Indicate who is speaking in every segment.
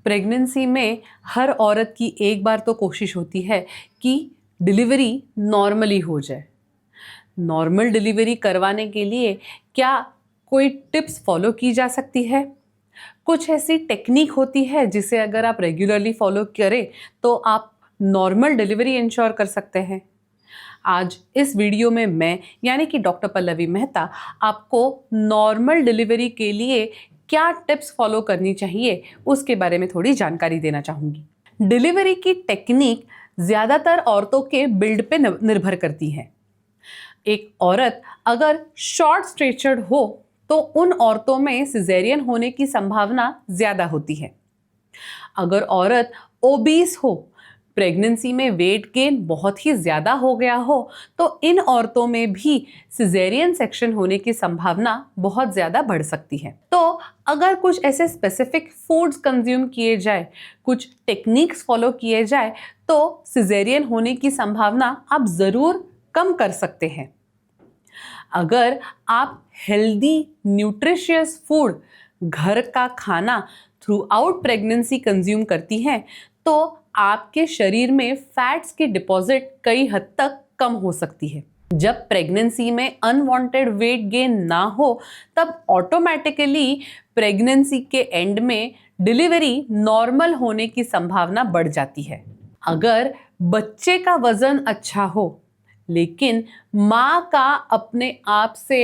Speaker 1: Pregnancy में हर औरत की एक बार तो कोशिश होती है कि डिलीवरी नॉर्मली हो जाए। नॉर्मल डिलीवरी करवाने के लिए क्या कोई टिप्स फॉलो की जा सकती है? कुछ ऐसी टेक्निक होती है जिसे अगर आप रेगुलरली फॉलो करें तो आप नॉर्मल डिलीवरी इंश्योर कर सकते हैं। आज इस वीडियो में मैं यानी कि डॉक्टर पल्लवी मेहता आपको नॉर्मल डिलीवरी के लिए क्या टिप्स फॉलो करनी चाहिए उसके बारे में थोड़ी जानकारी देना चाहूँगी। डिलीवरी की टेक्निक ज़्यादातर औरतों के बिल्ड पे निर्भर करती है। एक औरत अगर शॉर्ट स्ट्रेचर्ड हो तो उन औरतों में सिजेरियन होने की संभावना ज़्यादा होती है। अगर औरत ओबीस हो, प्रेगनेंसी में वेट गेन बहुत ही ज़्यादा हो गया हो, तो इन औरतों में भी सिजेरियन सेक्शन होने की संभावना बहुत ज़्यादा बढ़ सकती है। तो अगर कुछ ऐसे स्पेसिफिक फूड्स कंज्यूम किए जाए, कुछ टेक्निक्स फॉलो किए जाए, तो सिजेरियन होने की संभावना आप ज़रूर कम कर सकते हैं। अगर आप हेल्दी न्यूट्रिशियस फूड, घर का खाना थ्रू आउट प्रेगनेंसी कंज्यूम करती हैं, तो आपके शरीर में फैट्स की डिपॉजिट कई हद तक कम हो सकती है। जब प्रेगनेंसी में अनवांटेड वेट गेन ना हो, तब ऑटोमेटिकली प्रेगनेंसी के एंड में डिलीवरी नॉर्मल होने की संभावना बढ़ जाती है। अगर बच्चे का वजन अच्छा हो लेकिन माँ का अपने आप से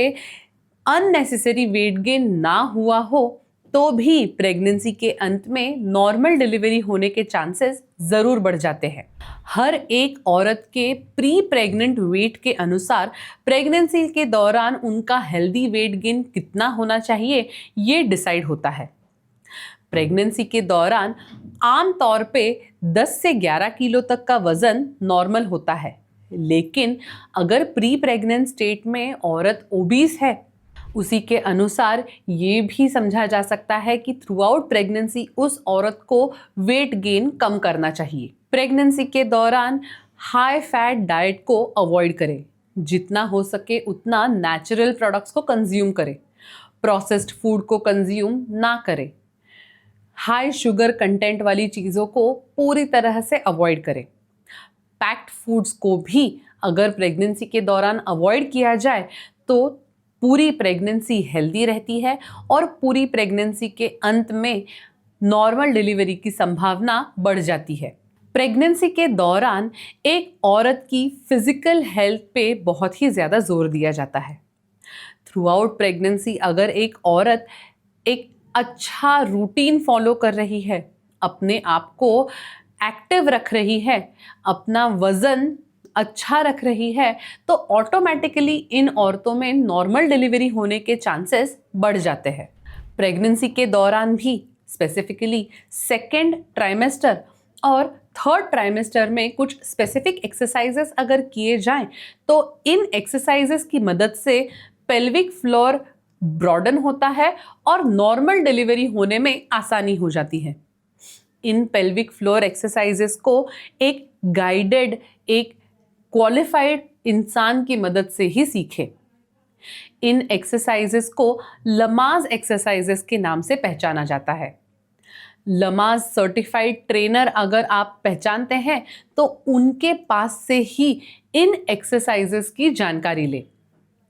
Speaker 1: अननेसेसरी वेट गेन ना हुआ हो, तो भी प्रेगनेंसी के अंत में नॉर्मल डिलीवरी होने के चांसेस ज़रूर बढ़ जाते हैं। हर एक औरत के प्री प्रेग्नेंट वेट के अनुसार प्रेगनेंसी के दौरान उनका हेल्दी वेट गेन कितना होना चाहिए ये डिसाइड होता है। प्रेगनेंसी के दौरान आम तौर पे 10 से 11 किलो तक का वज़न नॉर्मल होता है, लेकिन अगर प्री प्रेग्नेंट स्टेट में औरत ओबीस है, उसी के अनुसार ये भी समझा जा सकता है कि थ्रू आउट प्रेगनेंसी उस औरत को वेट गेन कम करना चाहिए। प्रेगनेंसी के दौरान हाई फैट डाइट को अवॉइड करें। जितना हो सके उतना नेचुरल प्रोडक्ट्स को कंज्यूम करें। प्रोसेस्ड फूड को कंज्यूम ना करें। हाई शुगर कंटेंट वाली चीज़ों को पूरी तरह से अवॉइड करें। पैक्ड फूड्स को भी अगर प्रेगनेंसी के दौरान अवॉइड किया जाए तो पूरी प्रेगनेंसी हेल्दी रहती है और पूरी प्रेगनेंसी के अंत में नॉर्मल डिलीवरी की संभावना बढ़ जाती है। प्रेगनेंसी के दौरान एक औरत की फिजिकल हेल्थ पे बहुत ही ज़्यादा जोर दिया जाता है। थ्रू आउट प्रेगनेंसी अगर एक औरत एक अच्छा रूटीन फॉलो कर रही है, अपने आप को एक्टिव रख रही है, अपना वज़न अच्छा रख रही है, तो ऑटोमेटिकली इन औरतों में नॉर्मल डिलीवरी होने के चांसेस बढ़ जाते हैं। प्रेगनेंसी के दौरान भी स्पेसिफिकली सेकेंड ट्राइमेस्टर और थर्ड ट्राइमेस्टर में कुछ स्पेसिफिक एक्सरसाइजेस अगर किए जाएं, तो इन एक्सरसाइजेस की मदद से पेल्विक फ्लोर ब्रॉडन होता है और नॉर्मल डिलीवरी होने में आसानी हो जाती है। इन पेल्विक फ्लोर एक्सरसाइजेस को एक गाइडेड, एक क्वालिफाइड इंसान की मदद से ही सीखें। इन एक्सरसाइजेस को लमाज एक्सरसाइजेस के नाम से पहचाना जाता है। लमाज सर्टिफाइड ट्रेनर अगर आप पहचानते हैं तो उनके पास से ही इन एक्सरसाइजेस की जानकारी लें।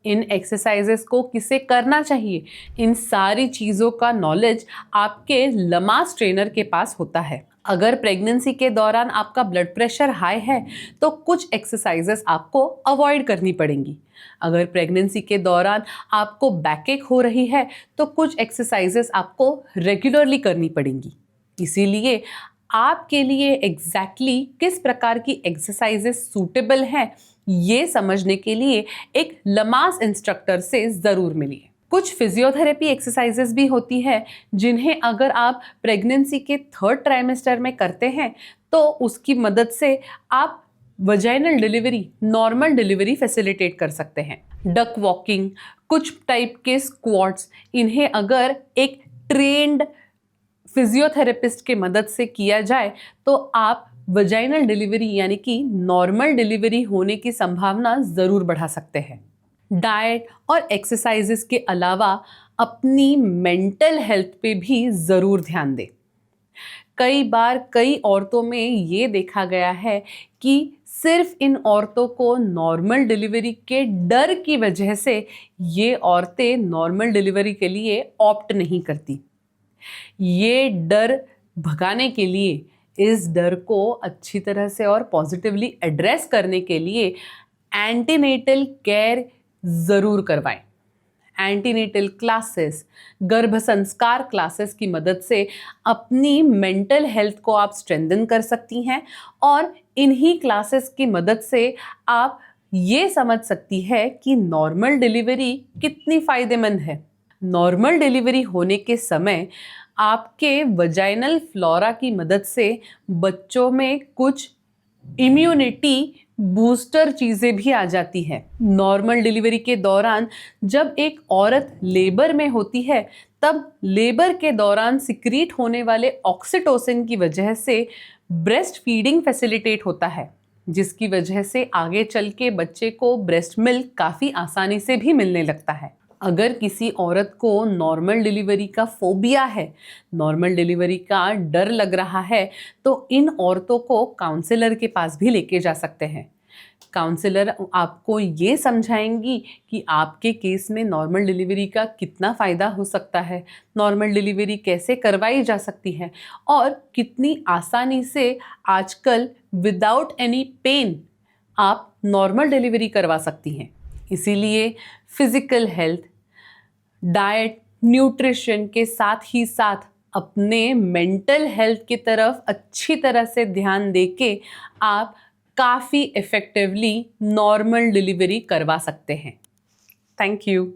Speaker 1: इन एक्सरसाइजेस को किसे करना चाहिए, इन सारी चीज़ों का नॉलेज आपके लमाज ट्रेनर के पास होता है। अगर प्रेगनेंसी के दौरान आपका ब्लड प्रेशर हाई है तो कुछ एक्सरसाइजेस आपको अवॉइड करनी पड़ेंगी। अगर प्रेगनेंसी के दौरान आपको बैकएक हो रही है तो कुछ एक्सरसाइजेस आपको रेगुलरली करनी पड़ेंगी। इसीलिए आपके लिए एग्जैक्टली किस प्रकार की एक्सरसाइजेस सूटेबल हैं ये समझने के लिए एक लमास इंस्ट्रक्टर से ज़रूर मिलिए। कुछ फिजियोथेरेपी एक्सरसाइजेस भी होती है जिन्हें अगर आप प्रेगनेंसी के थर्ड ट्राइमेस्टर में करते हैं तो उसकी मदद से आप vaginal delivery, normal delivery facilitate कर सकते हैं। डक वॉकिंग, कुछ टाइप के स्क्वाट्स, इन्हें अगर एक ट्रेंड फिजियोथेरेपिस्ट के मदद से किया जाए तो आप वजाइनल डिलीवरी यानी कि नॉर्मल डिलीवरी होने की संभावना ज़रूर बढ़ा सकते हैं। डाइट और एक्सरसाइजेस के अलावा अपनी मेंटल हेल्थ पे भी ज़रूर ध्यान दें। कई बार कई औरतों में ये देखा गया है कि सिर्फ इन औरतों को नॉर्मल डिलीवरी के डर की वजह से ये औरतें नॉर्मल डिलीवरी के लिए ऑप्ट नहीं करती। ये डर भगाने के लिए, इस डर को अच्छी तरह से और पॉजिटिवली एड्रेस करने के लिए एंटीनेटल केयर ज़रूर करवाएं। एंटीनेटल क्लासेस, गर्भ संस्कार क्लासेस की मदद से अपनी मेंटल हेल्थ को आप स्ट्रेंथन कर सकती हैं और इन्हीं क्लासेस की मदद से आप ये समझ सकती है कि नॉर्मल डिलीवरी कितनी फ़ायदेमंद है। नॉर्मल डिलीवरी होने के समय आपके वजाइनल फ्लोरा की मदद से बच्चों में कुछ इम्यूनिटी बूस्टर चीज़ें भी आ जाती हैं। नॉर्मल डिलीवरी के दौरान जब एक औरत लेबर में होती है, तब लेबर के दौरान सिक्रीट होने वाले ऑक्सीटोसिन की वजह से ब्रेस्ट फीडिंग फैसिलिटेट होता है, जिसकी वजह से आगे चल के बच्चे को ब्रेस्ट मिल्क काफ़ी आसानी से भी मिलने लगता है। अगर किसी औरत को नॉर्मल डिलीवरी का फोबिया है, नॉर्मल डिलीवरी का डर लग रहा है, तो इन औरतों को काउंसलर के पास भी लेके जा सकते हैं। काउंसलर आपको ये समझाएंगी कि आपके केस में नॉर्मल डिलीवरी का कितना फ़ायदा हो सकता है, नॉर्मल डिलीवरी कैसे करवाई जा सकती है और कितनी आसानी से आजकल विदाउट एनी पेन आप नॉर्मल डिलीवरी करवा सकती हैं। इसीलिए फिज़िकल हेल्थ, डाइट, न्यूट्रिशन के साथ ही साथ अपने मेंटल हेल्थ की तरफ अच्छी तरह से ध्यान देके आप काफ़ी इफ़ेक्टिवली नॉर्मल डिलीवरी करवा सकते हैं। Thank you.